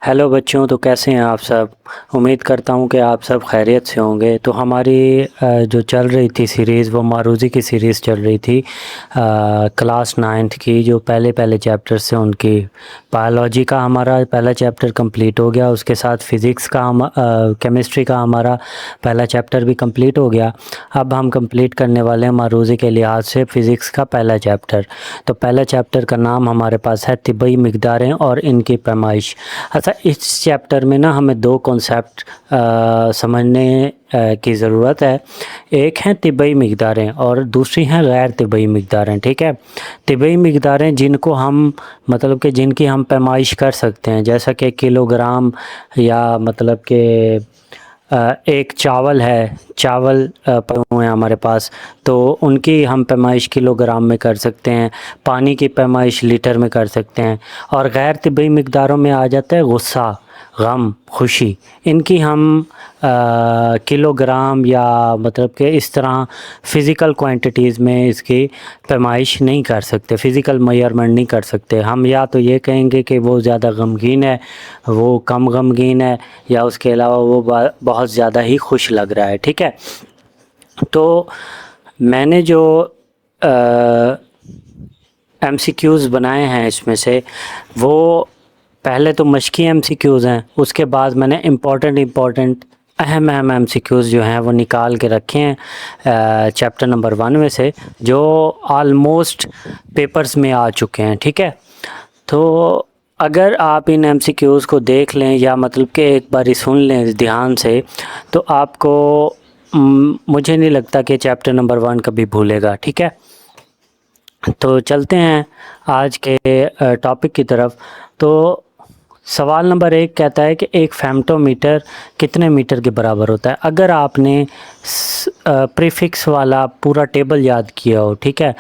Hello बच्चों, तो कैसे हैं आप सब। उम्मीद करता हूं कि आप सब खैरियत से होंगे। तो हमारी जो चल रही थी सीरीज़, वो मारूज़ी की सीरीज़ चल रही थी क्लास 9th की। जो पहले पहले चैप्टर से उनकी बायोलॉजी का हमारा पहला चैप्टर कंप्लीट हो गया, उसके साथ फ़िज़िक्स का केमिस्ट्री का हमारा पहला चैप्टर भी कंप्लीट हो गया। अब हम कंप्लीट करने वाले हैं मारूज़ी के लिहाज से फ़िज़िक्स का पहला चैप्टर। तो पहला चैप्टर का नाम हमारे पास है तिब्बई मिक़दारें और इनकी पैमाइश। अच्छा, इस चैप्टर में ना हमें दो कॉन्सेप्ट समझने की ज़रूरत है। एक है तिब्बई मिक़दारें और दूसरी हैं गैर तिब्बई मिक़दारें। ठीक है, तिब्बई मिक़दारें जिनको हम मतलब कि जिनकी हम पैमाइश कर सकते हैं, जैसा कि किलोग्राम या मतलब कि एक चावल है, चावल पड़े हुए हैं हमारे पास, तो उनकी हम पैमाइश किलोग्राम में कर सकते हैं। पानी की पैमाइश लीटर में कर सकते हैं। और गैर तिब्बई मिक़दारों में आ जाता है गुस्सा, गम, खुशी। इनकी हम किलोग्राम या मतलब कि इस तरह फ़िज़िकल क्वांटिटीज़ में इसकी पैमाइश नहीं कर सकते, फ़िज़िकल मेजरमेंट नहीं कर सकते। हम या तो ये कहेंगे कि वो ज़्यादा गमगीन है, वो कम गमगीन है, या उसके अलावा वो बहुत ज़्यादा ही खुश लग रहा है। ठीक है, तो मैंने जो MCQs बनाए हैं इसमें से, वो पहले तो मशकी MCQs हैं, उसके बाद मैंने इम्पॉर्टेंट अहम MCQs जो हैं वो निकाल के रखे हैं चैप्टर नंबर 1 में से, जो आलमोस्ट पेपर्स में आ चुके हैं। ठीक है, तो अगर आप इन MCQs को देख लें या मतलब कि एक बार सुन लें ध्यान से, तो आपको मुझे नहीं लगता कि चैप्टर नंबर 1 कभी भूलेगा। ठीक है, तो चलते हैं आज के टॉपिक की तरफ। तो सवाल नंबर 1 कहता है कि एक फेम्टोमीटर कितने मीटर के बराबर होता है। अगर आपने प्रीफिक्स वाला पूरा टेबल याद किया हो, ठीक है,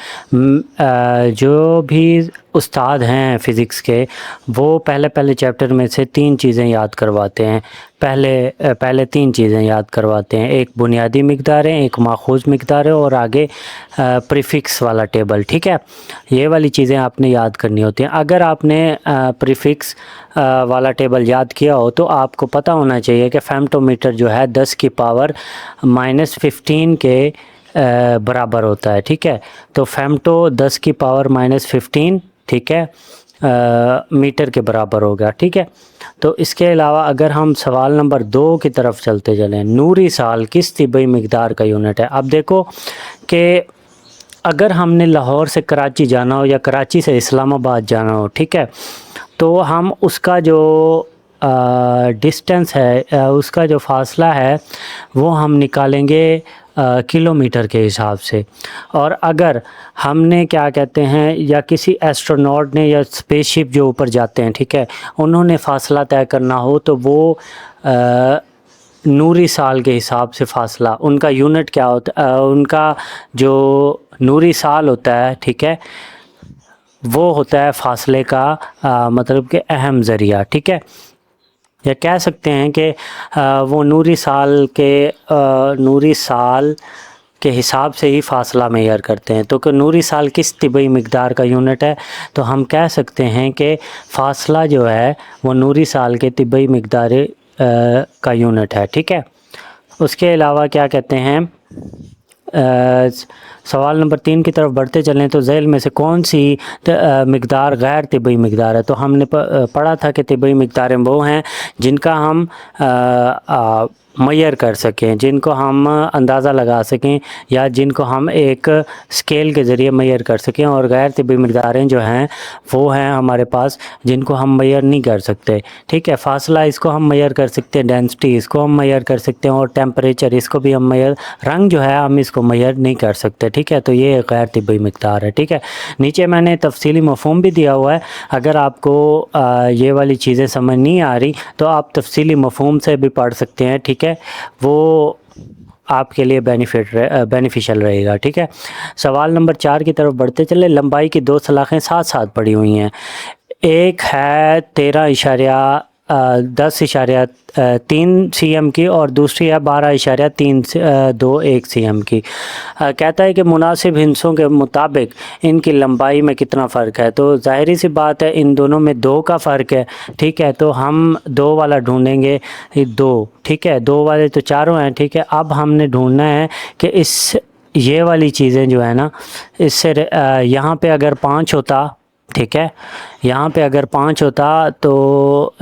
जो भी उस्ताद हैं फ़िज़िक्स के, वो पहले चैप्टर में से 3 चीज़ें याद करवाते हैं। पहले 3 चीज़ें याद करवाते हैं, एक बुनियादी मिक़दारें, एक माखूज़ मिक़दारें और आगे प्रीफिक्स वाला टेबल। ठीक है, ये वाली चीज़ें आपने याद करनी होती हैं। अगर आपने प्रीफिक्स वाला टेबल याद किया हो, तो आपको पता होना चाहिए कि फेम्टोमीटर जो है 10 की पावर -15 के बराबर होता है। ठीक है, तो फेम्टो 10 की पावर -15, ठीक है, मीटर के बराबर होगा। ठीक है, तो इसके अलावा अगर हम सवाल नंबर 2 की तरफ चलते चलें, नूरी साल किस तिब्बई मिक़दार का यूनिट है। अब देखो कि अगर हमने लाहौर से कराची जाना हो या कराची से इस्लामाबाद जाना हो, ठीक है, तो हम उसका जो डिस्टेंस है, उसका जो फ़ासला है, वो हम निकालेंगे किलोमीटर के हिसाब से। और अगर हमने क्या कहते हैं, या किसी एस्ट्रोनॉट ने या स्पेसशिप जो ऊपर जाते हैं, ठीक है, उन्होंने फ़ासला तय करना हो, तो वो नूरी साल के हिसाब से फ़ासला, उनका यूनिट क्या होता है, उनका जो नूरी साल होता है, ठीक है, वो होता है फ़ासले का मतलब कि अहम ज़रिया। ठीक है, या कह सकते हैं कि वो नूरी साल के हिसाब से ही फ़ासला मेजर करते हैं। तो कि नूरी साल किस तिब्बई मिक़दार का यूनिट है, तो हम कह सकते हैं कि फ़ासला जो है वो नूरी साल के तिब्बई मिक़दार का यूनिट है। ठीक है, उसके अलावा क्या कहते हैं, सवाल नंबर 3 की तरफ बढ़ते चलें, तो ज़ैल में से कौन सी मिक़दार गैर तिब्बई मिक़दार है। तो हमने पढ़ा था कि तिब्बई मिक़दारें वो हैं जिनका हम मेजर कर सकें, जिनको हम अंदाज़ा लगा सकें, या जिनको हम एक स्केल के ज़रिए मेजर कर सकें। और गैर तिब्बी मिक़दारें जो हैं वो हैं हमारे पास जिनको हम मेजर नहीं कर सकते। ठीक है, फ़ासला इसको हम मेजर कर सकते हैं, डेंसिटी इसको हम मेजर कर सकते हैं, और टेम्परेचर इसको भी हम मेजर, रंग जो है हम इसको मेजर नहीं कर सकते। ठीक है, तो ये गैर तिब्बी मिक़दार है। ठीक है, नीचे मैंने तफ़सीली मफ़हूम भी दिया हुआ है। अगर आपको ये वाली चीज़ें समझ नहीं आ रही, तो आप तफ़सीली मफ़हूम से भी पढ़ सकते हैं। ठीक है, वो आपके लिए बेनिफिशियल रहेगा। ठीक है, सवाल नंबर 4 की तरफ बढ़ते चले। लंबाई की 2 सलाखें साथ साथ पड़ी हुई हैं। एक है 10.3 cm کی اور دوسری ہے 12.321 cm کی۔ کہتا ہے کہ مناسب ہندسوں کے مطابق ان کی لمبائی میں کتنا فرق ہے، تو ظاہری سی بات ہے ان دونوں میں 2 کا فرق ہے، ٹھیک ہے، تو ہم 2 والا ڈھونڈیں گے، 2، ٹھیک ہے، 2 والے تو چاروں ہیں، ٹھیک ہے، اب ہم نے ڈھونڈنا ہے کہ یہ والی چیزیں جو ہے نا، اس سے یہاں پہ اگر 5 ہوتا، ٹھیک ہے، یہاں پہ اگر 5 ہوتا تو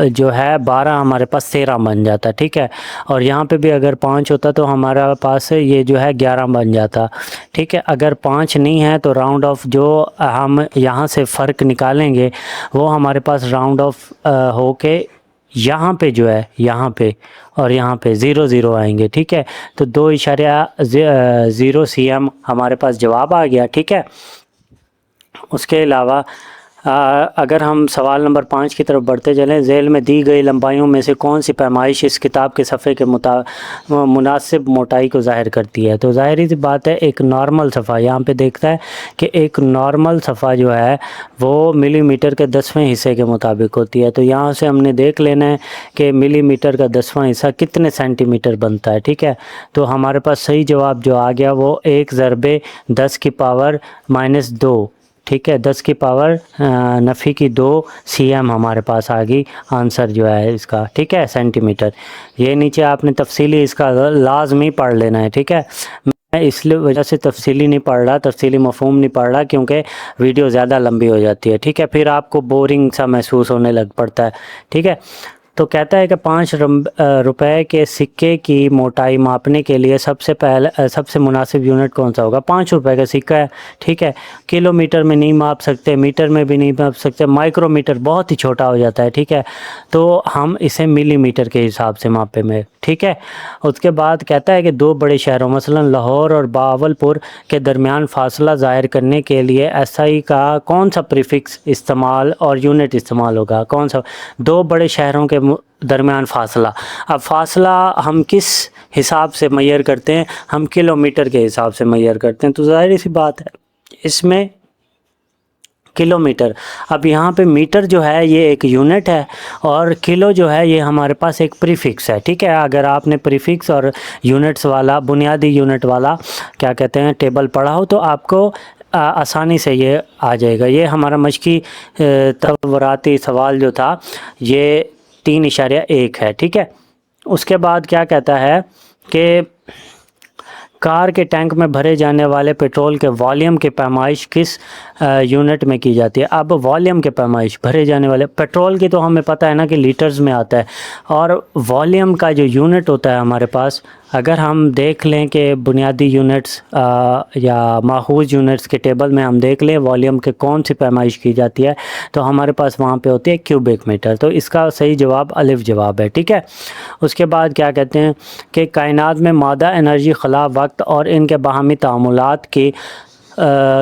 جو ہے 12 ہمارے پاس 13 بن جاتا، ٹھیک ہے، اور یہاں پہ بھی اگر 5 ہوتا تو ہمارا پاس یہ جو ہے 11 بن جاتا، ٹھیک ہے۔ اگر 5 نہیں ہے تو راؤنڈ آف جو ہم یہاں سے فرق نکالیں گے وہ ہمارے پاس راؤنڈ آف ہو کے یہاں پہ جو ہے، یہاں پہ اور یہاں پہ 0 0 آئیں گے، ٹھیک ہے، تو 2.0 cm ہمارے پاس جواب آ گیا، ٹھیک ہے۔ اس کے علاوہ اگر ہم سوال نمبر 5 کی طرف بڑھتے چلیں، ذیل میں دی گئی لمبائیوں میں سے کون سی پیمائش اس کتاب کے صفحے کے مناسب موٹائی کو ظاہر کرتی ہے، تو ظاہری سی بات ہے ایک نارمل صفحہ یہاں پہ دیکھتا ہے کہ ایک نارمل صفحہ جو ہے وہ ملی میٹر کے 10ویں حصے کے مطابق ہوتی ہے، تو یہاں سے ہم نے دیکھ لینا ہے کہ ملی میٹر کا 10واں حصہ کتنے سینٹی میٹر بنتا ہے، ٹھیک ہے، تو ہمارے پاس صحیح جواب جو آ گیا وہ 1 ضربے 10 کی پاور -2، ٹھیک ہے، 10 کی پاور -2 cm ہمارے پاس آ گئی آنسر جو ہے اس کا، ٹھیک ہے، سینٹی میٹر۔ یہ نیچے آپ نے تفصیلی اس کا لازمی پڑھ لینا ہے، ٹھیک ہے، میں اس وجہ سے تفصیلی نہیں پڑھ رہا، تفصیلی مفہوم نہیں پڑھ رہا کیونکہ ویڈیو زیادہ لمبی ہو جاتی ہے، ٹھیک ہے، پھر آپ کو بورنگ سا محسوس ہونے لگ پڑتا ہے، ٹھیک ہے۔ تو کہتا ہے کہ 5 روپے کے سکے کی موٹائی ماپنے کے لیے سب سے مناسب یونٹ کون سا ہوگا؟ 5 روپے کا سکہ ہے، ٹھیک ہے، کلو میٹر میں نہیں ماپ سکتے، میٹر میں بھی نہیں ماپ سکتے، مائکرو میٹر بہت ہی چھوٹا ہو جاتا ہے، ٹھیک ہے، تو ہم اسے ملی میٹر کے حساب سے ماپے میں، ٹھیک ہے۔ اس کے بعد کہتا ہے کہ 2 بڑے شہروں مثلا لاہور اور بہاولپور کے درمیان فاصلہ ظاہر کرنے کے لیے SI کا کون سا پریفکس استعمال اور یونٹ استعمال ہوگا؟ کون سا؟ 2 بڑے شہروں کے درمیان فاصلہ، اب فاصلہ ہم کس حساب سے میئر کرتے ہیں؟ ہم کلو میٹر کے حساب سے میئر کرتے ہیں، تو ظاہری سی بات ہے اس میں کلو میٹر، اب یہاں پہ میٹر جو ہے یہ ایک یونٹ ہے اور کلو جو ہے یہ ہمارے پاس ایک پریفکس ہے، ٹھیک ہے۔ اگر آپ نے پریفکس اور یونٹس والا بنیادی یونٹ والا کیا کہتے ہیں ٹیبل پڑھا ہو تو آپ کو آسانی سے یہ آ جائے گا۔ یہ ہمارا مشقی تصوراتی سوال جو تھا یہ 3.1 ہے، ٹھیک ہے۔ اس کے بعد کیا کہتا ہے کہ کار کے ٹینک میں بھرے جانے والے پیٹرول کے والیوم کی پیمائش کس یونٹ میں کی جاتی ہے؟ اب والیوم کے پیمائش بھرے جانے والے پیٹرول کی تو ہمیں پتہ ہے نا کہ لیٹرز میں آتا ہے، اور والیوم کا جو یونٹ ہوتا ہے ہمارے پاس، اگر ہم دیکھ لیں کہ بنیادی یونٹس یا ماخوذ یونٹس کے ٹیبل میں ہم دیکھ لیں والیوم کے کون سی پیمائش کی جاتی ہے تو ہمارے پاس وہاں پہ ہوتی ہے کیوبک میٹر، تو اس کا صحیح جواب الف جواب ہے، ٹھیک ہے۔ اس کے بعد کیا کہتے ہیں کہ کائنات میں مادہ، انرجی، خلا، وقت اور ان کے باہمی تعاملات کی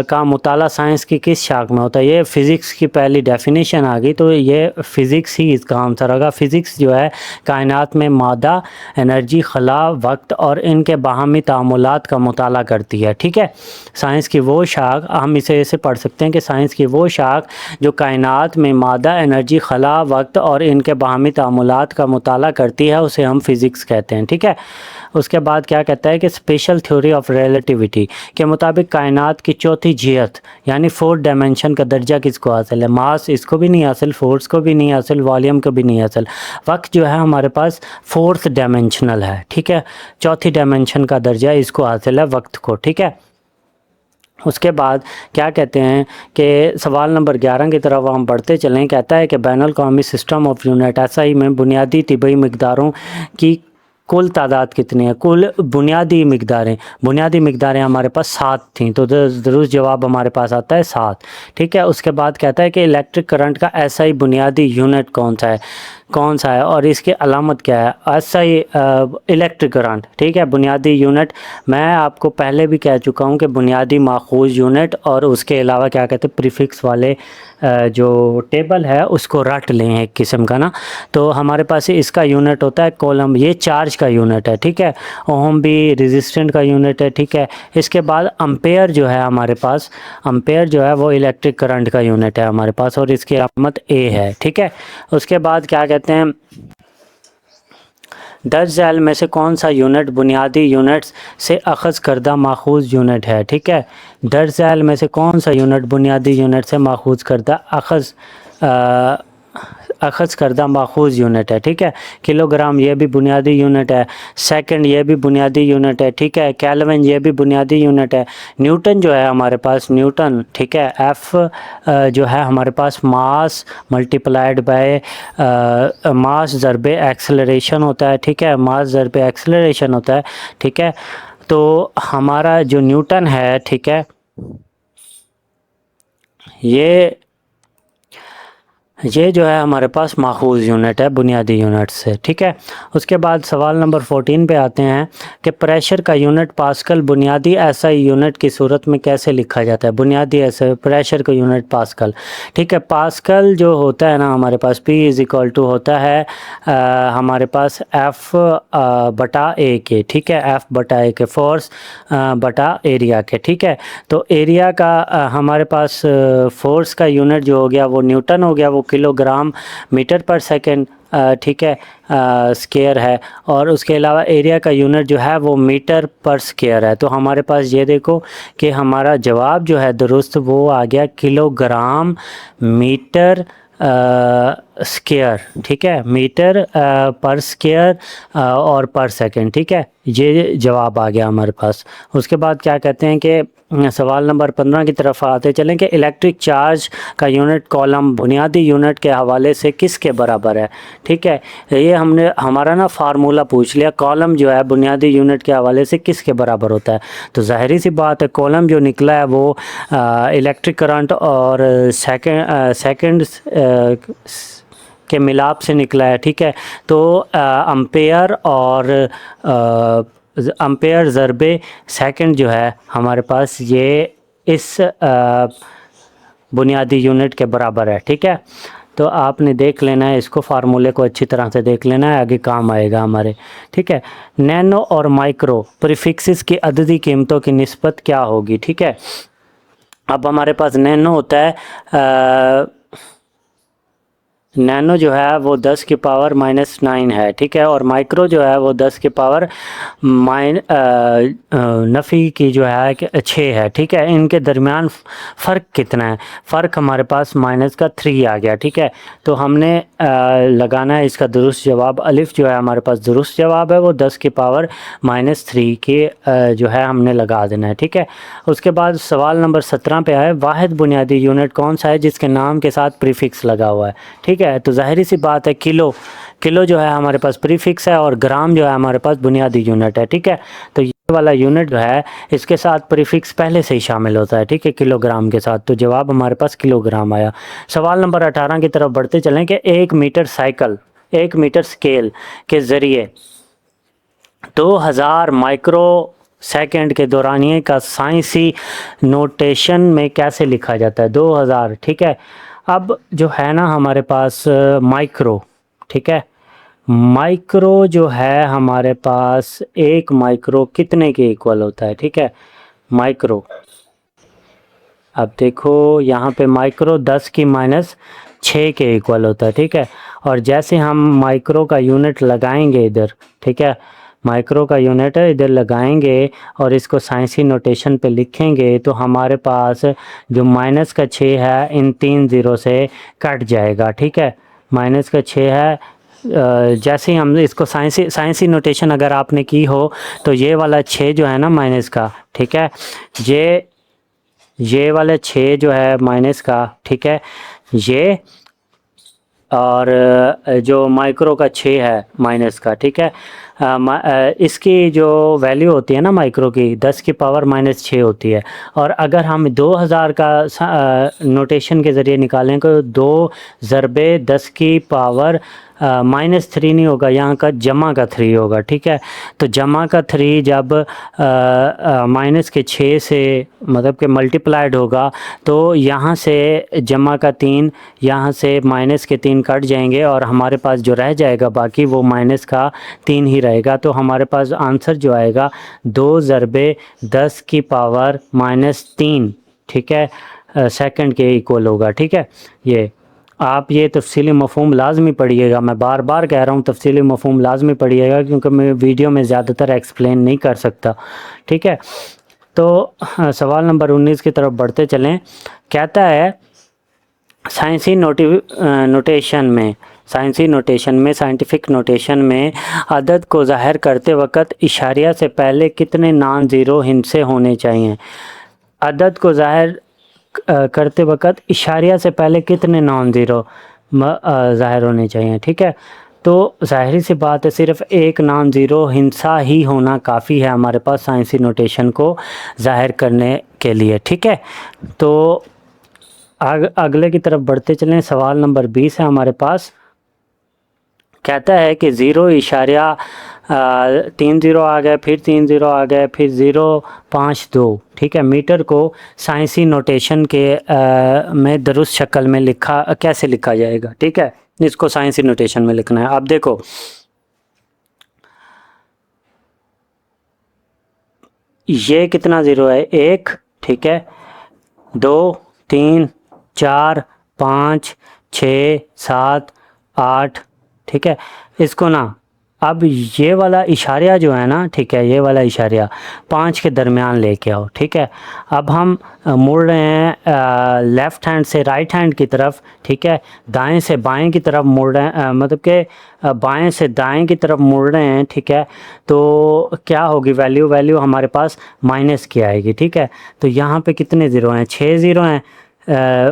کا مطالعہ سائنس کی کس شاخ میں ہوتا ہے؟ یہ فزکس کی پہلی ڈیفینیشن آ گئی، تو یہ فزکس ہی اس کا آنسر ہوگا۔ فزکس جو ہے کائنات میں مادہ، انرجی، خلا، وقت اور ان کے باہمی تعاملات کا مطالعہ کرتی ہے، ٹھیک ہے۔ سائنس کی وہ شاخ، ہم اسے ایسے پڑھ سکتے ہیں کہ سائنس کی وہ شاخ جو کائنات میں مادہ، انرجی، خلا، وقت اور ان کے باہمی تعاملات کا مطالعہ کرتی ہے اسے ہم فزکس کہتے ہیں، ٹھیک ہے۔ اس کے بعد کیا کہتا ہے کہ اسپیشل تھیوری آف ریلیٹیوٹی کے مطابق کائنات کی چوتھی جہت یعنی 4 ڈائمنشن کا درجہ کس کو حاصل ہے؟ ماس اس کو بھی نہیں حاصل، فورس کو بھی نہیں حاصل، والیوم کو بھی نہیں حاصل۔ وقت جو ہے ہمارے پاس 4th ڈائمنشنل ہے، ٹھیک ہے، چوتھی ڈائمنشن کا درجہ اس کو حاصل ہے وقت کو، ٹھیک ہے۔ اس کے بعد کیا کہتے ہیں کہ سوال نمبر 11 کی طرف ہم بڑھتے چلیں، کہتا ہے کہ بین الاقوامی سسٹم آف یونٹ SI میں بنیادی طبی مقداروں کی کل تعداد کتنی ہے؟ کل بنیادی مقداریں ہمارے پاس 7 تھیں، تو درست جواب ہمارے پاس آتا ہے 7، ٹھیک ہے۔ اس کے بعد کہتا ہے کہ الیکٹرک کرنٹ کا SI بنیادی یونٹ کون سا ہے اور اس کی علامت کیا ہے؟ SI الیکٹرک کرنٹ، ٹھیک ہے، بنیادی یونٹ میں آپ کو پہلے بھی کہہ چکا ہوں کہ بنیادی ماخوذ یونٹ اور اس کے علاوہ کیا کہتے ہیں پریفکس والے جو ٹیبل ہے اس کو رٹ لیں ایک قسم کا نا، تو ہمارے پاس اس کا یونٹ ہوتا ہے کولم، یہ چارج کا یونٹ ہے، ٹھیک ہے، اوہم بھی ریزسٹنٹ کا یونٹ ہے، ٹھیک ہے۔ اس کے بعد امپیئر جو ہے ہمارے پاس، امپیئر جو ہے وہ الیکٹرک کرنٹ کا یونٹ ہے ہمارے پاس، اور اس کی علامت اے ہے، ٹھیک ہے۔ اس کے بعد کیا کہتے ہیں، 10 ذیل میں سے کون سا یونٹ بنیادی یونٹس سے اخذ کردہ ماخوذ یونٹ ہے، ٹھیک ہے۔ 10 ذیل میں سے کون سا یونٹ بنیادی یونٹ سے ماخوذ کردہ اخذ کردہ ماخوذ یونٹ ہے، ٹھیک ہے۔ کلو گرام یہ بھی بنیادی یونٹ ہے، سیکنڈ یہ بھی بنیادی یونٹ ہے، ٹھیک ہے۔ کیلوین یہ بھی بنیادی یونٹ ہے۔ نیوٹن جو ہے ہمارے پاس، نیوٹن، ٹھیک ہے، ایف جو ہے ہمارے پاس ماس ملٹیپلائڈ بائی ماس ضرب ایکسلریشن ہوتا ہے، ٹھیک ہے، ماس ضرب ایکسلریشن ہوتا ہے، ٹھیک ہے۔ تو ہمارا جو نیوٹن ہے، ٹھیک ہے، یہ جو ہے ہمارے پاس ماخوذ یونٹ ہے بنیادی یونٹ سے، ٹھیک ہے۔ اس کے بعد سوال نمبر 14 پہ آتے ہیں کہ پریشر کا یونٹ پاسکل بنیادی ایس آئی یونٹ کی صورت میں کیسے لکھا جاتا ہے؟ بنیادی ایسے پریشر کا یونٹ پاسکل، ٹھیک ہے۔ پاسکل جو ہوتا ہے نا ہمارے پاس P = ہوتا ہے ہمارے پاس F/A کے، ٹھیک ہے، F/A کے، فورس بٹا ایریا کے، ٹھیک ہے۔ تو ایریا کا ہمارے پاس فورس کا یونٹ جو ہو گیا وہ نیوٹن ہو گیا، وہ kilo gram metre per second, ٹھیک ہے، سکیئر ہے، اور اس کے علاوہ ایریا کا یونٹ جو ہے وہ میٹر پر سکیئر ہے۔ تو ہمارے پاس یہ دیکھو کہ ہمارا جواب جو ہے درست وہ آ گیا کلو گرام میٹر سکیئر، ٹھیک ہے، میٹر پر سکیئر اور پر سیکنڈ، ٹھیک ہے، یہ جواب آ گیا ہمارے پاس۔ اس کے بعد کیا کہتے ہیں کہ سوال نمبر 15 کی طرف آتے چلیں کہ الیکٹرک چارج کا یونٹ کولم بنیادی یونٹ کے حوالے سے کس کے برابر ہے، ٹھیک ہے۔ یہ ہم نے ہمارا نا فارمولہ پوچھ لیا، کولم جو ہے بنیادی یونٹ کے حوالے سے کس کے برابر ہوتا ہے، تو ظاہری سی بات ہے کولم جو نکلا ہے وہ الیکٹرک کرنٹ اور سیکنڈ کے ملاپ سے نکلا ہے، ٹھیک ہے۔ تو امپیئر اور امپیئر ضرب سیکنڈ جو ہے ہمارے پاس یہ اس بنیادی یونٹ کے برابر ہے، ٹھیک ہے۔ تو آپ نے دیکھ لینا ہے اس کو، فارمولے کو اچھی طرح سے دیکھ لینا ہے، آگے کام آئے گا ہمارے، ٹھیک ہے۔ نینو اور مائکرو پریفکسز کی عددی قیمتوں کی نسبت کیا ہوگی، ٹھیک ہے۔ اب ہمارے پاس نینو ہوتا ہے، نینو جو ہے وہ 10 کی پاور -9 ہے، ٹھیک ہے، اور مائکرو جو ہے وہ 10 کی پاور نفی کی جو ہے کہ 6 ہے، ٹھیک ہے۔ ان کے درمیان فرق کتنا ہے؟ فرق ہمارے پاس -3 آ گیا، ٹھیک ہے۔ تو ہم نے لگانا ہے اس کا درست جواب، الف جو ہے ہمارے پاس درست جواب ہے وہ 10 کی پاور -3 کی جو ہے ہم نے لگا دینا ہے، ٹھیک ہے۔ اس کے بعد سوال نمبر 17 پہ آئے، واحد بنیادی یونٹ کون سا ہے جس کے نام کے ساتھ پریفکس لگا ہوا ہے، ٹھیک ہے۔ تو ظاہری سی بات ہے کلو جو ہے ہمارے پاس پریفکس ہے، اور گرام جو ہے ہمارے پاس بنیادی یونٹ ہے، ٹھیک ہے۔ تو یہ والا یونٹ جو ہے اس کے ساتھ پریفکس پہلے سے ہی شامل ہوتا ہے، ٹھیک ہے، کلو گرام کے ساتھ، تو جواب ہمارے پاس کلو گرام آیا۔ سوال نمبر 18 کی طرف بڑھتے چلیں کہ 1 میٹر سائیکل، 1 میٹر سکیل کے ذریعے 2000 مائکرو سیکنڈ کے دورانیے کا سائنسی نوٹیشن میں کیسے لکھا جاتا ہے؟ 2000، ٹھیک ہے۔ اب جو ہے نا ہمارے پاس مائکرو، ٹھیک ہے، مائکرو جو ہے ہمارے پاس 1 مائکرو کتنے کے ایکول ہوتا ہے، ٹھیک ہے، مائکرو، اب دیکھو یہاں پہ مائکرو 10 کی -6 کے ایکول ہوتا ہے، ٹھیک ہے۔ اور جیسے ہم مائکرو کا یونٹ لگائیں گے ادھر، ٹھیک ہے، مائکرو کا یونٹ ادھر لگائیں گے اور اس کو سائنسی نوٹیشن پہ لکھیں گے تو ہمارے پاس جو -6 ہے ان 3 زیرو سے کٹ جائے گا، ٹھیک ہے، -6 ہے، جیسے ہی ہم اس کو سائنسی نوٹیشن اگر آپ نے کی ہو تو یہ والا 6 جو ہے نا مائنس کا، ٹھیک ہے، یہ والا 6 جو ہے مائنس کا، ٹھیک ہے، یہ اور جو مائکرو کا 6 ہے مائنس کا، ٹھیک ہے۔ اس کی جو ویلیو ہوتی ہے نا مائکرو کی 10 کی پاور -6 ہوتی ہے، اور اگر ہم 2000 کا نوٹیشن کے ذریعے نکالیں تو 2 ضرب 10 کی پاور -3 نہیں ہوگا، یہاں کا جمع کا 3 ہوگا، ٹھیک ہے۔ تو جمع کا 3 جب -6 سے مطلب کہ ملٹیپلائڈ ہوگا تو یہاں سے جمع کا 3، یہاں سے -3 کٹ جائیں گے اور ہمارے پاس جو رہ جائے گا باقی وہ -3 ہی رہے گا، تو ہمارے پاس آنسر جو آئے گا 2 ضرب 10 کی پاور -3، ٹھیک ہے، سیکنڈ کے ایکول ہوگا، ٹھیک ہے۔ یہ آپ یہ تفصیلی مفہوم لازمی پڑھیے گا، میں بار بار کہہ رہا ہوں تفصیلی مفہوم لازمی پڑھیے گا کیونکہ میں ویڈیو میں زیادہ تر ایکسپلین نہیں کر سکتا، ٹھیک ہے۔ تو سوال نمبر 19 کی طرف بڑھتے چلیں، کہتا ہے سائنسی سائنٹیفک نوٹیشن میں عدد کو ظاہر کرتے وقت اشاریہ سے پہلے کتنے نان زیرو ہندسے ہونے چاہیے؟ عدد کو ظاہر کرتے وقت اشاریہ سے پہلے کتنے نان زیرو ظاہر ہونے چاہیے، ٹھیک ہے۔ تو ظاہری سی بات ہے صرف ایک نان زیرو ہندسہ ہی ہونا کافی ہے ہمارے پاس سائنسی نوٹیشن کو ظاہر کرنے کے لیے، ٹھیک ہے۔ تو اگلے کی طرف بڑھتے چلیں، سوال نمبر 20 ہے ہمارے پاس، کہتا ہے کہ 0.3 0 آ گئے، پھر 3 0 آ گئے، پھر 0.52، ٹھیک ہے، میٹر کو سائنسی نوٹیشن کے میں درست شکل میں کیسے لکھا جائے گا، ٹھیک ہے، اس کو سائنسی نوٹیشن میں لکھنا ہے۔ اب دیکھو یہ کتنا زیرو ہے، 1، ٹھیک ہے، 2 3 4 5 6 7 8، ٹھیک ہے۔ اس کو نا اب یہ والا اشاریہ جو ہے نا، ٹھیک ہے، یہ والا اشاریہ 5 کے درمیان لے کے آؤ، ٹھیک ہے۔ اب ہم مڑ رہے ہیں لیفٹ ہینڈ سے رائٹ ہینڈ کی طرف، ٹھیک ہے، دائیں سے بائیں کی طرف مڑ رہے ہیں، مطلب کہ بائیں سے دائیں کی طرف مڑ رہے ہیں، ٹھیک ہے۔ تو کیا ہوگی ویلیو ہمارے پاس مائنس کی آئے گی، ٹھیک ہے۔ تو یہاں پہ کتنے زیرو ہیں، 6 زیرو ہیں،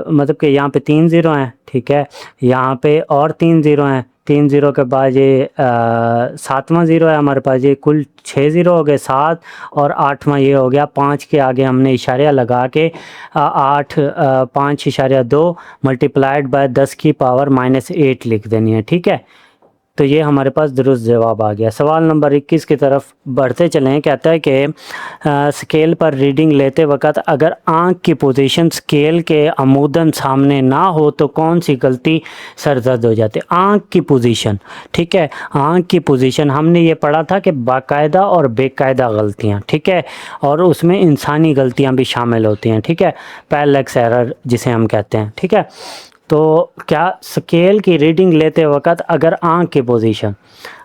مطلب کہ یہاں پہ 3 زیرو ہیں، ٹھیک ہے، یہاں پہ اور 3 زیرو ہیں، 3 زیرو کے بعد یہ 7واں زیرو ہے ہمارے پاس، یہ کل 6 زیرو ہو گئے، 7 اور 8واں یہ ہو گیا 5 کے آگے ہم نے اشاریہ لگا کے 8 5.2 ملٹیپلائڈ بائی 10 کی پاور -8 لکھ دینی ہے، ٹھیک ہے۔ تو یہ ہمارے پاس درست جواب آ گیا۔ سوال نمبر 21 کی طرف بڑھتے چلیں، کہتا ہے کہ سکیل پر ریڈنگ لیتے وقت اگر آنکھ کی پوزیشن سکیل کے عموداً سامنے نہ ہو تو کون سی غلطی سرزد ہو جاتی ہے؟ آنکھ کی پوزیشن، ٹھیک ہے، آنکھ کی پوزیشن ہم نے یہ پڑھا تھا کہ باقاعدہ اور بے قاعدہ غلطیاں، ٹھیک ہے، اور اس میں انسانی غلطیاں بھی شامل ہوتی ہیں، ٹھیک ہے، پیرلیکس ایرر جسے ہم کہتے ہیں، ٹھیک ہے۔ تو کیا سکیل کی ریڈنگ لیتے وقت اگر آنکھ کی پوزیشن،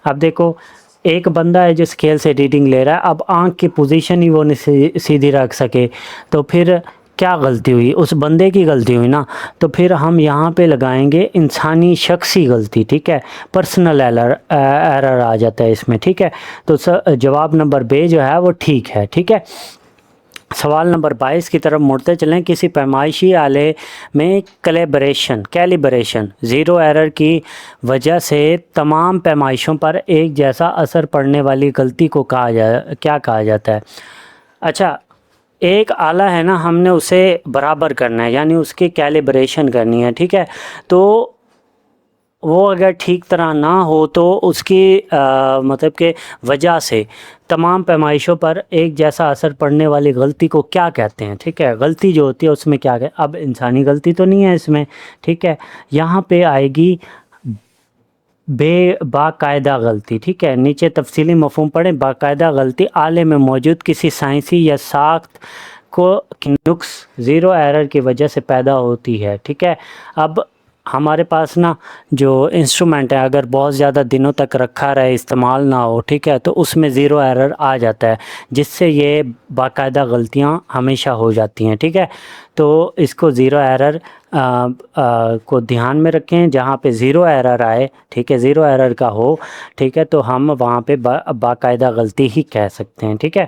اب دیکھو ایک بندہ ہے جو سکیل سے ریڈنگ لے رہا ہے، اب آنکھ کی پوزیشن ہی وہ نہیں سیدھی رکھ سکے تو پھر کیا غلطی ہوئی؟ اس بندے کی غلطی ہوئی نا، تو پھر ہم یہاں پہ لگائیں گے انسانی شخصی غلطی، ٹھیک ہے، پرسنل ایرر آ جاتا ہے اس میں، ٹھیک ہے۔ تو جواب نمبر بے جو ہے وہ ٹھیک ہے، ٹھیک ہے۔ سوال نمبر 22 کی طرف مڑتے چلیں، کسی پیمائشی آلے میں کیلیبریشن 0 ایرر کی وجہ سے تمام پیمائشوں پر ایک جیسا اثر پڑنے والی غلطی کو کیا کہا جاتا ہے؟ اچھا، ایک آلہ ہے نا، ہم نے اسے برابر کرنا ہے، یعنی اس کی کیلیبریشن کرنی ہے، ٹھیک ہے۔ تو وہ اگر ٹھیک طرح نہ ہو تو اس کی مطلب کہ وجہ سے تمام پیمائشوں پر ایک جیسا اثر پڑنے والی غلطی کو کیا کہتے ہیں، ٹھیک ہے، غلطی جو ہوتی ہے اس میں کیا اب انسانی غلطی تو نہیں ہے اس میں، ٹھیک ہے، یہاں پہ آئے گی باقاعدہ غلطی، ٹھیک ہے، نیچے تفصیلی مفہوم پڑھیں، باقاعدہ غلطی آلے میں موجود کسی سائنسی یا ساخت کو نقص 0 ایرر کی وجہ سے پیدا ہوتی ہے، ٹھیک ہے۔ اب ہمارے پاس نا جو انسٹرومنٹ ہے اگر بہت زیادہ دنوں تک رکھا رہے، استعمال نہ ہو، ٹھیک ہے، تو اس میں 0 ایرر آ جاتا ہے جس سے یہ باقاعدہ غلطیاں ہمیشہ ہو جاتی ہیں، ٹھیک ہے۔ تو اس کو 0 ایرر کو دھیان میں رکھیں، جہاں پہ 0 ایرر آئے، ٹھیک ہے، 0 ایرر کا ہو، ٹھیک ہے، تو ہم وہاں پہ باقاعدہ غلطی ہی کہہ سکتے ہیں، ٹھیک ہے۔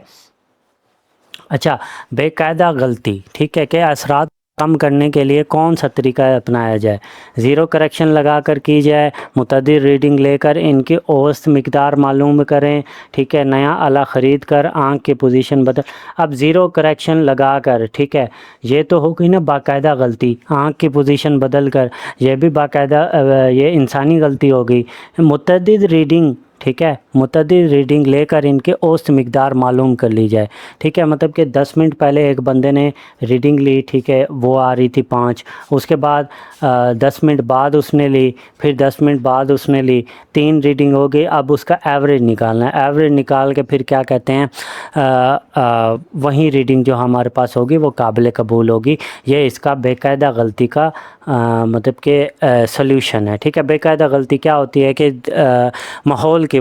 اچھا، بے قاعدہ غلطی، ٹھیک ہے، کہ اثرات कम करने के लिए कौन सा तरीका अपनाया जाए। ज़ीरो करेक्शन लगा कर की जाए, मुतअद्दिद रीडिंग लेकर इनकी औसत मिकदार मालूम करें, ठीक है, नया आला ख़रीद कर आँख की पोजीशन बदल। अब ज़ीरो करेक्शन लगा कर, ठीक है, ये तो होगी ना बाकायदा गलती, आँख की पोजीशन बदल कर, ये भी बाकायदा ये इंसानी गलती होगी। मुतअद्दिद रीडिंग, ठीक है, मुतअद्दिद रीडिंग लेकर इनके औसत मिकदार मालूम कर ली जाए, ठीक है। मतलब कि 10 मिनट पहले एक बंदे ने रीडिंग ली, ठीक है, वो आ रही थी 5, उसके बाद 10 मिनट बाद उसने ली, फिर 10 मिनट बाद उसने ली, 3 रीडिंग हो गई। अब उसका एवरेज निकालना है, एवरेज निकाल के फिर क्या कहते हैं वही रीडिंग जो हमारे पास होगी वो काबिल कबूल होगी। ये इसका बेकायदा गलती का मतलब कि सल्यूशन है, ठीक है। बेकायदा गलती क्या होती है कि माहौल की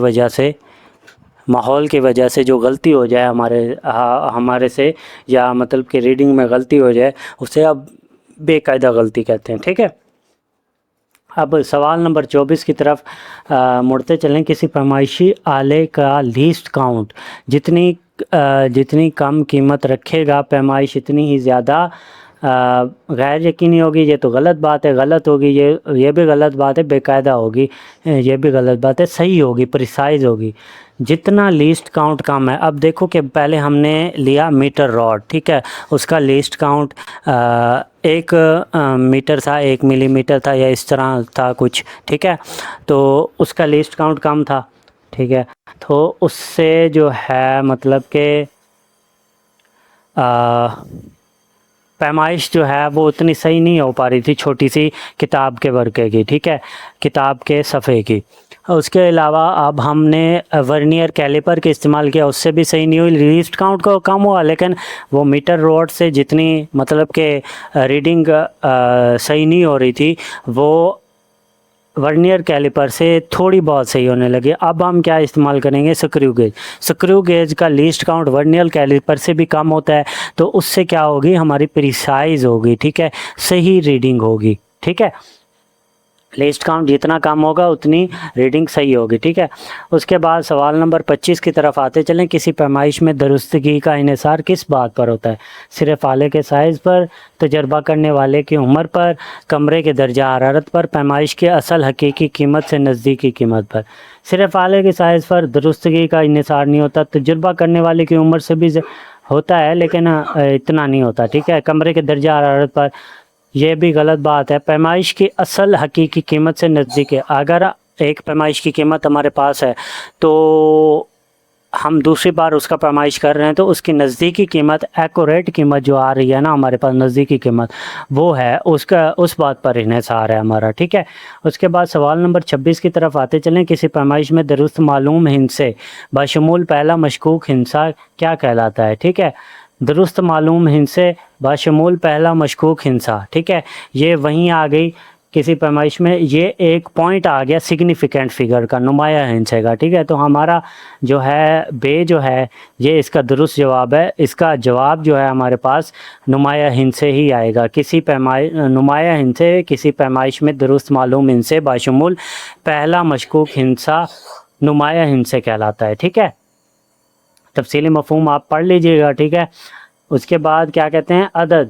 वजह से जो गलती हो जाए हमारे से, या मतलब कि रीडिंग में गलती हो जाए, उसे अब बेकायदा गलती कहते हैं, ठीक है। अब सवाल नंबर 24 की तरफ मुड़ते चलें। किसी पैमाइशी आले का लीस्ट काउंट, जितनी कम कीमत रखेगा पैमाइश इतनी ही ज़्यादा गैर यकीनी होगी। ये तो गलत बात है, गलत होगी, ये भी गलत बात है, बेकायदा होगी, ये भी गलत बात है, सही होगी, प्रिसाइज होगी। जितना लीस्ट काउंट कम है, अब देखो कि पहले हमने लिया मीटर रॉड, ठीक है, उसका लीस्ट काउंट 1 मीटर था, 1 मिलीमीटर था, या इस तरह था कुछ, ठीक है, तो उसका लीस्ट काउंट कम था, ठीक है। तो उससे जो है मतलब कि पैमाइश जो है वो उतनी सही नहीं हो पा रही थी, छोटी सी किताब के वर्के की, ठीक है, किताब के सफ़े की। उसके अलावा अब हमने वर्नियर कैलिपर के इस्तेमाल किया, उससे भी सही नहीं हुई, लीस्ट काउंट को कम हुआ, लेकिन वो मीटर रोड से जितनी मतलब कि रीडिंग सही नहीं हो रही थी, वो वर्नियर कैलिपर से थोड़ी बहुत सही होने लगी। अब हम क्या इस्तेमाल करेंगे, स्क्रू गेज। स्क्रू गेज का लीस्ट काउंट वर्नियर कैलिपर से भी कम होता है, तो उससे क्या होगी, हमारी प्रिसाइज होगी, ठीक है, सही रीडिंग होगी, ठीक है। लीस्ट काउंट जितना कम होगा उतनी रीडिंग सही होगी, ठीक है। उसके बाद सवाल नंबर 25 की तरफ आते चलें। किसी पैमाइश में दुरुस्तगी का इन्हिसार किस बात पर होता है, सिर्फ आले के साइज़ पर, तजर्बा करने वाले की उम्र पर, कमरे के दर्जा हरारत पर, पैमाइश की असल हकीकी कीमत से नज़दीकी कीमत पर। सिर्फ आले के साइज़ पर दुरुस्तगी का इन्हिसार नहीं होता, तजर्बा करने वाले की उम्र से भी होता है, लेकिन इतना नहीं होता, ठीक है। कमरे के दर्जा हरारत पर, यह भी गलत बात है। पैमाइश की असल हकीकी कीमत से नज़दीक है। अगर एक पैमाइश की कीमत हमारे पास है तो हम दूसरी बार उसका पैमाइश कर रहे हैं, तो उसकी नज़दीकी कीमत, एक्यूरेट कीमत जो आ रही है ना हमारे पास, नज़दीकी कीमत वो है, उस बात पर इन्हिसार है हमारा, ठीक है। उसके बाद सवाल नंबर 26 की तरफ आते चलें। किसी पैमाइश में दुरुस्त मालूम हिंसे बशमूल पहला मशकूक हिंसा क्या कहलाता है, ठीक है। दुरुस्त मालूम हिंसे बशमूल पहला मशकूक हिंसा, ठीक है, ये वहीं आ गई किसी पैमाइश में, ये एक पॉइंट आ गया सिग्निफिकेंट फिगर का, नुमाया हिंसे का, ठीक है। तो हमारा जो है जो है ये इसका दुरुस्त जवाब है। इसका जवाब जो है हमारे पास नुमाया हिंसे ही आएगा। नुमाया हिंसे किसी पैमाइश में दुरुस्त मालूम हिंसे बशमूल पहला मशकूक हिंसा नुमाया हिंसे कहलाता है, ठीक है। तफसीली मफ़हूम आप पढ़ लीजिएगा, ठीक है। उसके बाद क्या कहते हैं, अदद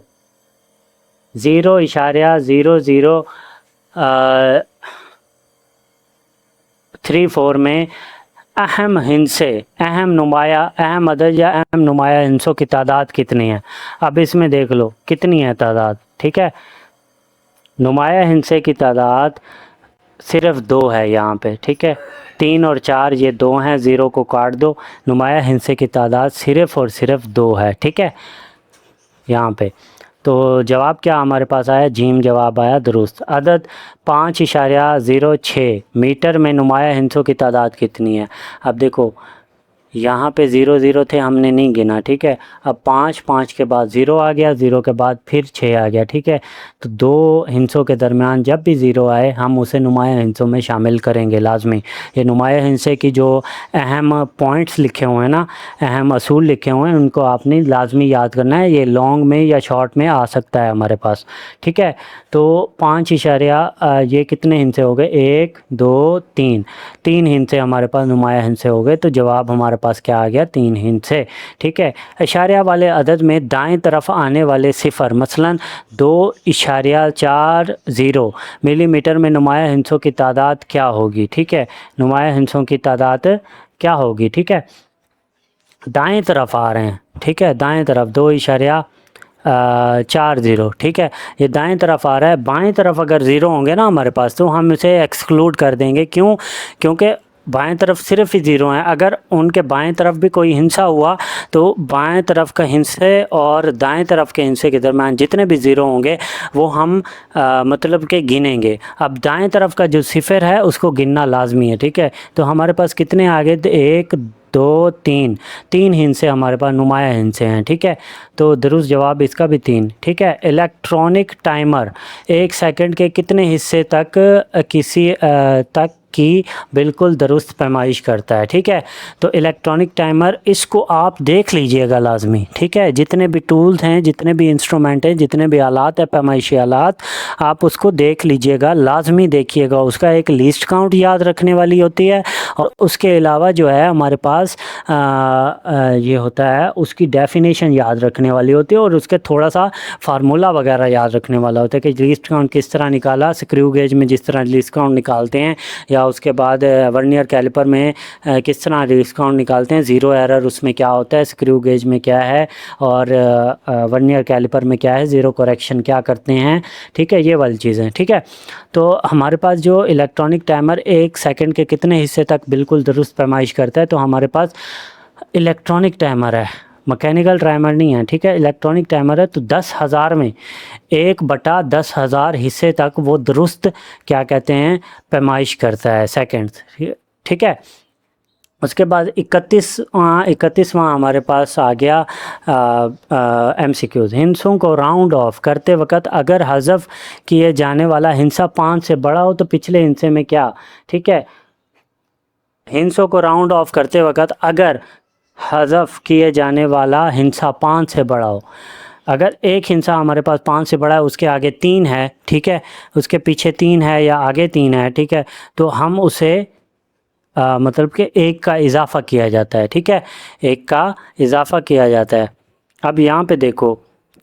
0.0034 में अहम अदद या अहम नुमाया हिंसों की तादाद कितनी है। अब इसमें देख लो कितनी है तादाद, ठीक है। नुमाया हिंसे की तादाद सिर्फ 2 है यहाँ पे, ठीक है, 3 और 4 ये 2 हैं, 0 को काट दो, नुमाया हिंसे की तादाद सिर्फ और सिर्फ 2 है, ठीक है यहाँ पे। तो जवाब क्या हमारे पास आया, जीम जवाब आया दुरुस्त। अदद 5.06 मीटर में नुमाया हिंसों की तादाद कितनी है। अब देखो यहाँ पे 0 0 थे, हमने नहीं गिना, ठीक है। अब 5 के बाद 0 आ गया, 0 के बाद फिर 6 आ गया, ठीक है। तो 2 हिंसों के दरमियान जब भी 0 आए हम उसे नुमाया हिंसों में शामिल करेंगे लाजमी। ये नुमाया हिंसे की जो अहम पॉइंट्स लिखे हुए हैं ना, अहम असूल लिखे हुए हैं, उनको आपने लाजमी याद करना है। ये लॉन्ग में या शॉर्ट में आ सकता है हमारे पास, ठीक है। तो 5 ये कितने हिंसे हो गए, 1 2 3 हिंसे हमारे पास नुमाया हिंसे हो गए। तो जवाब हमारे हमारे पास क्या आ गया, 3 हिस्से। ठीक है, इशारिया वाले अदद में दाएं तरफ आने वाले सिफर मसलन 2.40 मिलीमीटर में नुमाया हिस्सों की तादाद क्या होगी। ठीक है, नुमाया हिस्सों की तादाद क्या होगी। ठीक है, दाएं तरफ आ रहे हैं। ठीक है, दाएं तरफ 2.40। ठीक है, ये दाएं तरफ आ रहा है। बाएं तरफ अगर ज़ीरो होंगे ना हमारे पास तो हम इसे एक्सक्लूड कर देंगे। क्यों? क्योंकि बाएं तरफ सिर्फ ही ज़ीरो हैं। अगर उनके बाएं तरफ भी कोई हिस्सा हुआ तो बाएं तरफ का हिस्से और दाएं तरफ के हिस्से के दरम्यान जितने भी ज़ीरो होंगे वो हम मतलब के गिनेंगे। अब दाएं तरफ का जो सिफर है उसको गिनना लाजमी है। ठीक है, तो हमारे पास कितने आ गए, 1 2 3 हिस्से हमारे पास नुमाया हिस्से हैं। ठीक है, तो दुरुस्त जवाब इसका भी 3। ठीक है, इलेक्ट्रॉनिक टाइमर 1 सेकंड के कितने हिस्से तक किसी तक की बिल्कुल दुरुस्त पैमाइश करता है। ठीक है, तो इलेक्ट्रॉनिक टाइमर इसको आप देख लीजिएगा लाजमी। ठीक है, जितने भी टूल्स हैं, जितने भी इंस्ट्रूमेंट हैं, जितने भी आलात हैं, पैमाइशी आलात, आप उसको देख लीजिएगा, लाजमी देखिएगा। उसका एक लिस्ट काउंट याद रखने वाली होती है और उसके अलावा जो है हमारे पास ये होता है, उसकी डेफिनेशन याद रखने वाली होती है और उसके थोड़ा सा फार्मूला वगैरह याद रखने वाला होता है कि लिस्ट काउंट किस तरह निकाला, स्क्रू गेज में जिस तरह लिस्ट काउंट निकालते हैं, या उसके बाद वर्नियर कैलिपर में किस तरह लिस्ट काउंट निकालते हैं, ज़ीरो एरर उसमें क्या होता है, स्क्रू गेज में क्या है और वर्नियर कैलिपर में क्या है, ज़ीरो करेक्शन क्या करते हैं। ठीक है, ये वाली चीज़ें। ठीक है, तो हमारे पास जो इलेक्ट्रॉनिक टाइमर 1 सेकंड के कितने हिस्से तक बिल्कुल दुरुस्त पैमाइश करता है, तो हमारे पास इलेक्ट्रॉनिक टाइमर है, मैकेनिकल टाइमर नहीं है। ठीक है, इलेक्ट्रॉनिक टाइमर है, तो 10,000 में 1/10,000 हिस्से तक वो दुरुस्त क्या कहते हैं, पैमाइश करता है सेकंड। ठीक है, उसके बाद 31वां हमारे पास आ गया MCQs। हिस्सों को राउंड ऑफ करते वक्त अगर हज़फ किए जाने वाला हिस्सा 5 से बड़ा हो तो पिछले हिस्से में क्या। ठीक है, हिस्सों को राउंड ऑफ करते वक्त अगर हज़फ किए जाने वाला हिस्सा 5 से बड़ा हो, अगर एक हिस्सा हमारे पास 5 से बड़ा है, उसके आगे 3 है, ठीक है, उसके पीछे 3 है या आगे 3 है, ठीक है, तो हम उसे मतलब कि 1 का इजाफ़ा किया जाता है। ठीक है, 1 का इजाफ़ा किया जाता है। अब यहाँ पे देखो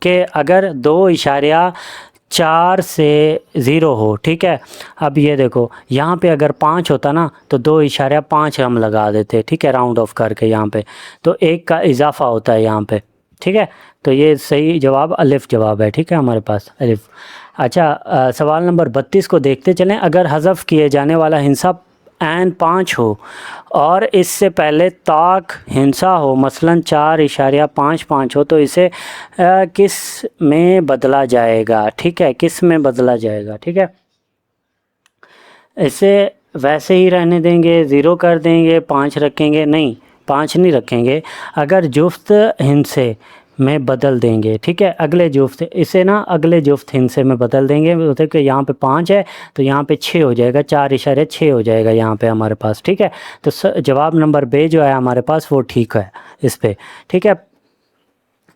कि अगर 2.4 से 0 हो, ठीक है, अब ये देखो यहाँ पे अगर 5 होता ना तो 2.5 हम लगा देते। ठीक है, राउंड ऑफ करके यहाँ पे तो 1 का इजाफ़ा होता है यहाँ पे। ठीक है, तो ये सही जवाब अलिफ जवाब है। ठीक है, हमारे पास अलिफ। अच्छा, सवाल नंबर 32 को देखते चलें। अगर हज़फ किए जाने वाला हिस्सा n 5 हो और इससे पहले ताक हिस्सा हो मसलन 4.55 हो तो इसे किस में बदला जाएगा। ठीक है, किस में बदला जाएगा। ठीक है, इसे वैसे ही रहने देंगे, 0 कर देंगे, 5 रखेंगे, नहीं 5 नहीं रखेंगे, अगर जुफ्त हिस्से में बदल देंगे। ठीक है, अगले जुफ्त इसे ना अगले जुफ्त हिस्से में बदल देंगे, मतलब कि यहाँ पे 5 है तो यहाँ पे 6 हो जाएगा, 4.6 हो जाएगा यहाँ पे हमारे पास। ठीक है, तो जवाब नंबर बे जो है हमारे पास वो ठीक है इस पे। ठीक है,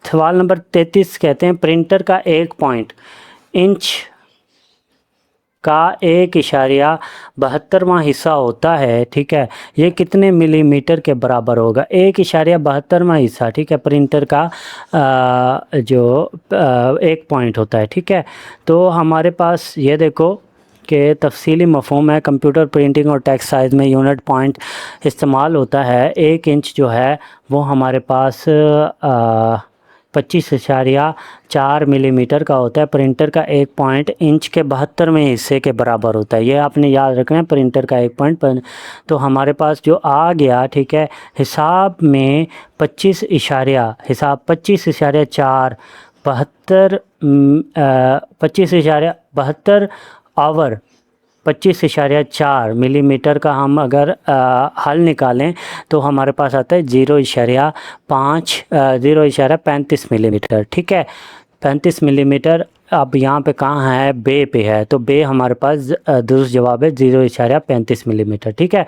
सवाल नंबर 33 कहते हैं प्रिंटर का 1 पॉइंट इंच का 1.72वां हिस्सा होता है। ठीक है, ये कितने मिलीमीटर के बराबर होगा। 1.72वां हिस्सा, ठीक है, प्रिंटर का जो 1 पॉइंट होता है। ठीक है, तो हमारे पास ये देखो कि तफसीली मफ़हूम है, कंप्यूटर प्रिंटिंग और टेक्स्ट साइज़ में यूनिट पॉइंट इस्तेमाल होता है। 1 इंच जो है वो हमारे पास 25.4 मिलीमीटर का होता है। प्रिंटर का 1 पॉइंट इंच के 72वें हिस्से के बराबर होता है। ये आपने याद रखना है, प्रिंटर का 1 पॉइंट तो हमारे पास जो आ गया, ठीक है, हिसाब में 25.4 25.72 आवर 25.4 मिलीमीटर का हम अगर हल निकालें तो हमारे पास आता है 0.35 मिलीमीटर। ठीक है, 35 मिलीमीटर। अब यहाँ पे कहाँ है, बे पे है, तो बे हमारे पास दुरुस्त जवाब है 0.35 मिलीमीटर। ठीक है,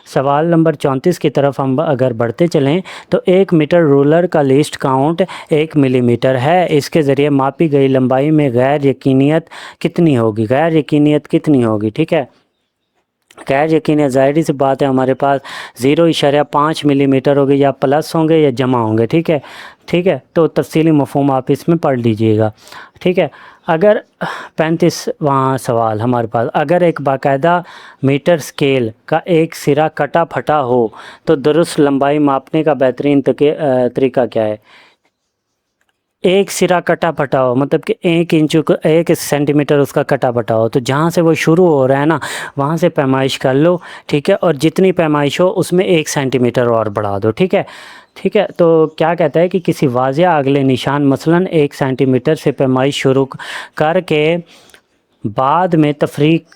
सवाल नंबर 34 की तरफ हम अगर बढ़ते चलें तो 1 मीटर रूलर का लीस्ट काउंट 1 मिलीमीटर है। इसके ज़रिए मापी गई लंबाई में गैर यकीनियत कितनी होगी। गैर यकीनियत कितनी होगी। ठीक है, खैर यकीन है, ज़ाहिर सी बात है, हमारे पास 0.5 मिलीमीटर होंगे या प्लस होंगे या जमा होंगे, ठीक है। ठीक है, तो तफसीली मफ़हूम आप इसमें पढ़ लीजिएगा, ठीक है। अगर 35वां सवाल हमारे पास, अगर एक बाकायदा मीटर स्केल का एक सिरा कटा फटा हो तो दुरुस्त लंबाई मापने का बेहतरीन तरीका क्या है। एक सिरा कटा फटा हो मतलब कि 1 सेंटीमीटर उसका कटा फटा हो, तो जहाँ से वो शुरू हो रहा है ना वहाँ से पैमाइश कर लो, ठीक है, और जितनी पैमाइश हो उसमें 1 सेंटीमीटर और बढ़ा दो, ठीक है। ठीक है, तो क्या कहता है कि किसी वाज़िया अगले निशान मसलन 1 सेंटीमीटर से पैमाइश शुरू करके बाद में तफरीक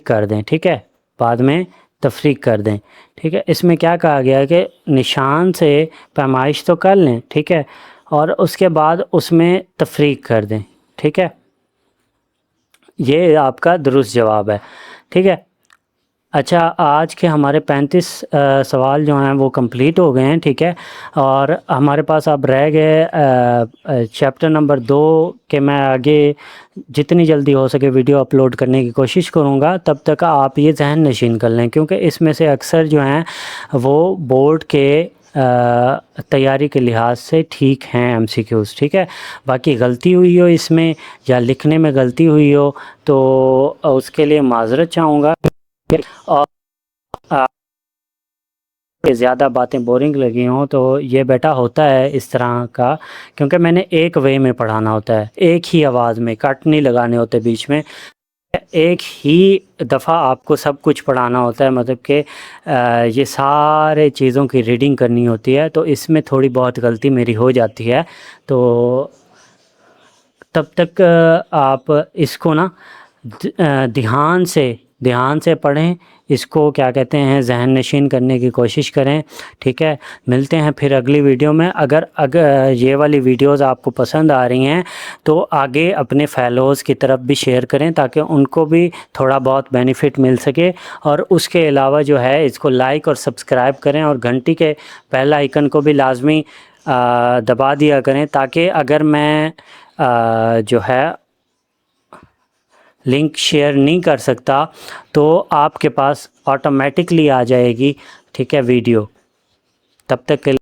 कर दें, ठीक है, बाद में तफरीक कर दें, ठीक है। इसमें क्या कहा गया है कि निशान से पैमाइश तो कर लें, ठीक है, और उसके बाद उसमें तफरीक कर दें, ठीक है। ये आपका दुरुस्त जवाब है, ठीक है। अच्छा, आज के हमारे 35 सवाल जो हैं वो कंप्लीट हो गए हैं, ठीक है। और हमारे पास अब रह गए चैप्टर नंबर 2 के मैं आगे जितनी जल्दी हो सके वीडियो अपलोड करने की कोशिश करूँगा। तब तक आप ये जहन नशीन कर लें, क्योंकि इसमें से अक्सर जो हैं वो बोर्ड के तैयारी के लिहाज से ठीक हैं एमसीक्यूज़, ठीक है। बाकी गलती हुई हो इसमें या लिखने में गलती हुई हो तो उसके लिए माज़रत चाहूँगा। और ज़्यादा बातें बोरिंग लगी हों तो ये बेटा होता है इस तरह का, क्योंकि मैंने एक वे में पढ़ाना होता है, एक ही आवाज़ में, कट नहीं लगाने होते बीच में, एक ही दफ़ा आपको सब कुछ पढ़ाना होता है, मतलब कि ये सारे चीज़ों की रीडिंग करनी होती है, तो इसमें थोड़ी बहुत गलती मेरी हो जाती है। तो तब तक आप इसको ना ध्यान से पढ़ें, इसको क्या कहते हैं जहन नशीन करने की कोशिश करें, ठीक है। मिलते हैं फिर अगली वीडियो में। अगर ये वाली वीडियोस आपको पसंद आ रही हैं तो आगे अपने फेलोज़ की तरफ भी शेयर करें ताकि उनको भी थोड़ा बहुत बेनिफिट मिल सके। और उसके अलावा जो है इसको लाइक और सब्सक्राइब करें और घंटी के पहला आइकन को भी लाजमी दबा दिया करें, ताकि अगर मैं जो है लिंक शेयर नहीं कर सकता तो आपके पास ऑटोमेटिकली आ जाएगी, ठीक है, वीडियो। तब तक के लिए